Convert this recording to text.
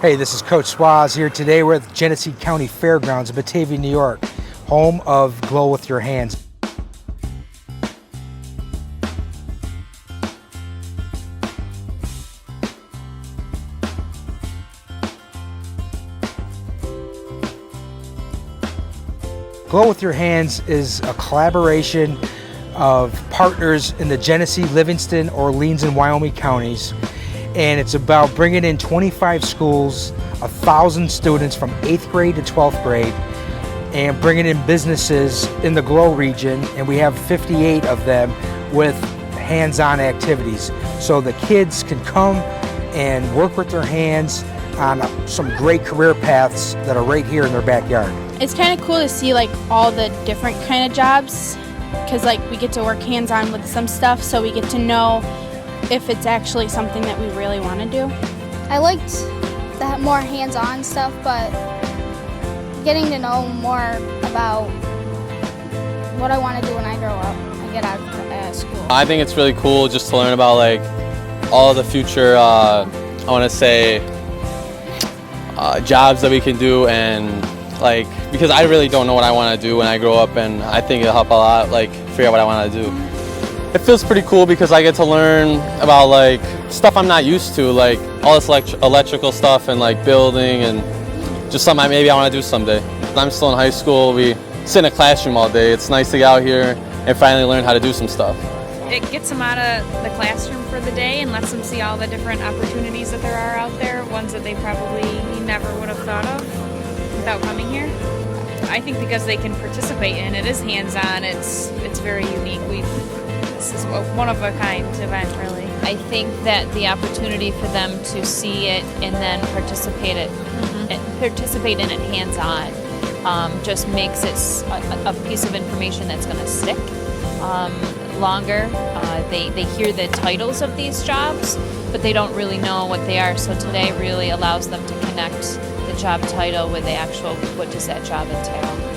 Hey, this is Coach Swaz here. Today we're at the Genesee County Fairgrounds in Batavia, New York, home of Glow with Your Hands. Glow with Your Hands is a collaboration of partners in the Genesee, Livingston, Orleans, and Wyoming counties. And it's about bringing in 25 schools, 1,000 students from 8th grade to 12th grade, and bringing in businesses in the Glow region, and we have 58 of them with hands-on activities. So the kids can come and work with their hands on some great career paths that are right here in their backyard. It's kind of cool to see like all the different kind of jobs, because like we get to work hands-on with some stuff, so we get to know if it's actually something that we really want to do. I liked the more hands-on stuff, but getting to know more about what I want to do when I grow up and get out of school. I think it's really cool just to learn about like all the future, I want to say, jobs that we can do, and like, because I really don't know what I want to do when I grow up, and I think it'll help a lot, like, figure out what I want to do. It feels pretty cool because I get to learn about like stuff I'm not used to, like all this electrical stuff and like building, and just something maybe I want to do someday. I'm still in high school. We sit in a classroom all day. It's nice to get out here and finally learn how to do some stuff. It gets them out of the classroom for the day and lets them see all the different opportunities that there are out there, ones that they probably never would have thought of without coming here. I think because they can participate in it, is hands-on, it's very unique. This is a one-of-a-kind event, really. I think that the opportunity for them to see it and then participate in it hands-on just makes it a piece of information that's going to stick longer. They hear the titles of these jobs, but they don't really know what they are. So today really allows them to connect the job title with the actual, what does that job entail.